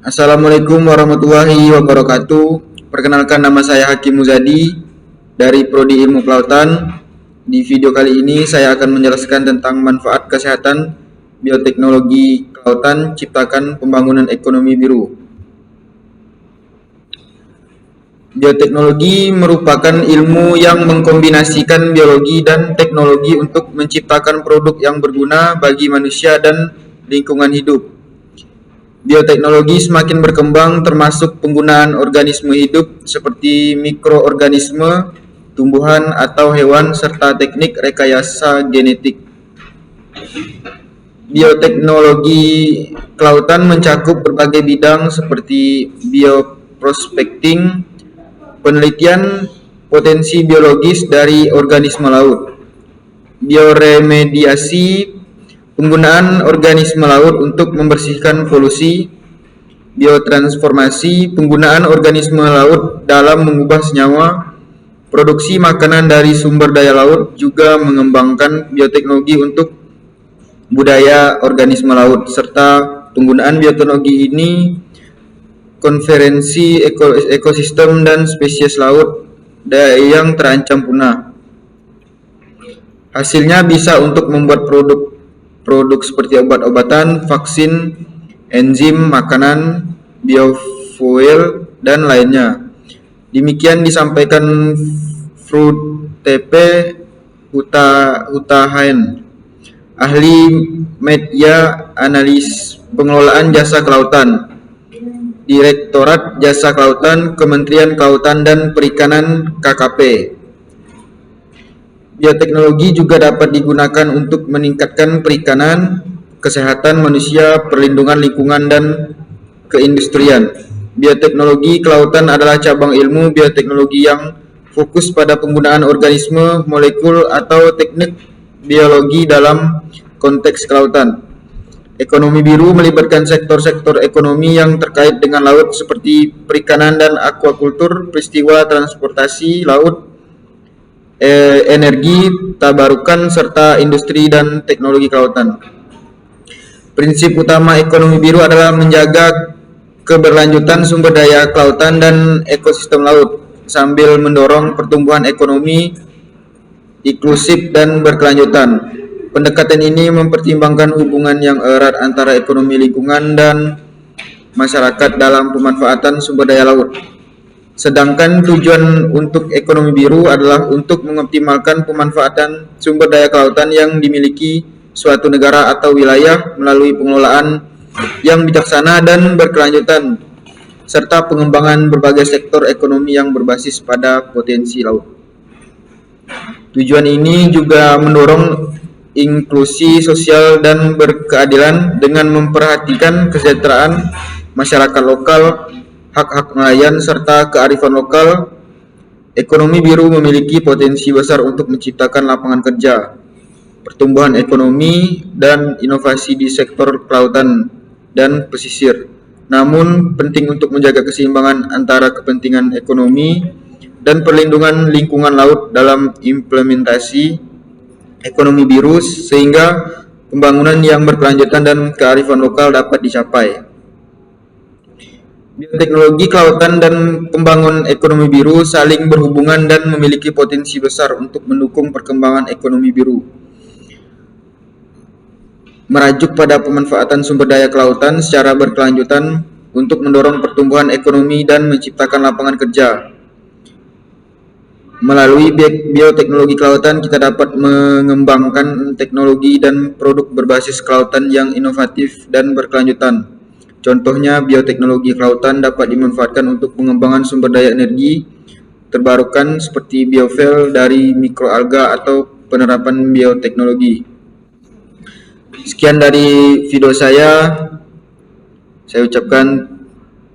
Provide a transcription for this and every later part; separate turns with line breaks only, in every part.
Assalamualaikum warahmatullahi wabarakatuh. Perkenalkan, nama saya Hakim Muzadi dari Prodi Ilmu Kelautan. Di video kali ini saya akan menjelaskan tentang manfaat kesehatan bioteknologi kelautan ciptakan pembangunan ekonomi biru. Bioteknologi merupakan ilmu yang mengkombinasikan biologi dan teknologi untuk menciptakan produk yang berguna bagi manusia dan lingkungan hidup. Bioteknologi semakin berkembang, termasuk penggunaan organisme hidup seperti mikroorganisme, tumbuhan atau hewan, serta teknik rekayasa genetik. Bioteknologi kelautan mencakup berbagai bidang seperti bioprospecting, penelitian potensi biologis dari organisme laut, bioremediasi, penggunaan organisme laut untuk membersihkan polusi, biotransformasi, penggunaan organisme laut dalam mengubah senyawa, produksi makanan dari sumber daya laut, juga mengembangkan bioteknologi untuk budaya organisme laut, serta penggunaan bioteknologi ini konferensi ekosistem dan spesies laut yang terancam punah. Hasilnya bisa untuk membuat produk seperti obat-obatan, vaksin, enzim, makanan, biofuel, dan lainnya. Demikian disampaikan Fruit TP Hutahaen, ahli media analis pengelolaan jasa kelautan, Direktorat Jasa Kelautan, Kementerian Kelautan dan Perikanan KKP. Bioteknologi juga dapat digunakan untuk meningkatkan perikanan, kesehatan manusia, perlindungan lingkungan, dan keindustrian. Bioteknologi kelautan adalah cabang ilmu bioteknologi yang fokus pada penggunaan organisme, molekul, atau teknik biologi dalam konteks kelautan. Ekonomi biru melibatkan sektor-sektor ekonomi yang terkait dengan laut seperti perikanan dan aquaculture, peristiwa transportasi laut, energi terbarukan, serta industri dan teknologi kelautan. Prinsip utama ekonomi biru adalah menjaga keberlanjutan sumber daya kelautan dan ekosistem laut sambil mendorong pertumbuhan ekonomi inklusif dan berkelanjutan. Pendekatan ini mempertimbangkan hubungan yang erat antara ekonomi lingkungan dan masyarakat dalam pemanfaatan sumber daya laut. Sedangkan tujuan untuk ekonomi biru adalah untuk mengoptimalkan pemanfaatan sumber daya kelautan yang dimiliki suatu negara atau wilayah melalui pengelolaan yang bijaksana dan berkelanjutan, serta pengembangan berbagai sektor ekonomi yang berbasis pada potensi laut. Tujuan ini juga mendorong inklusi sosial dan berkeadilan dengan memperhatikan kesejahteraan masyarakat lokal, hak-hak nelayan, serta kearifan lokal. Ekonomi biru memiliki potensi besar untuk menciptakan lapangan kerja, pertumbuhan ekonomi, dan inovasi di sektor kelautan dan pesisir. Namun, penting untuk menjaga keseimbangan antara kepentingan ekonomi dan perlindungan lingkungan laut dalam implementasi ekonomi biru sehingga pembangunan yang berkelanjutan dan kearifan lokal dapat dicapai. Bioteknologi kelautan dan pembangunan ekonomi biru saling berhubungan dan memiliki potensi besar untuk mendukung perkembangan ekonomi biru. Merajuk pada pemanfaatan sumber daya kelautan secara berkelanjutan untuk mendorong pertumbuhan ekonomi dan menciptakan lapangan kerja. Melalui bioteknologi kelautan, kita dapat mengembangkan teknologi dan produk berbasis kelautan yang inovatif dan berkelanjutan. Contohnya, bioteknologi kelautan dapat dimanfaatkan untuk pengembangan sumber daya energi terbarukan seperti biofuel dari mikroalga atau penerapan bioteknologi. Sekian dari video saya ucapkan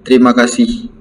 terima kasih.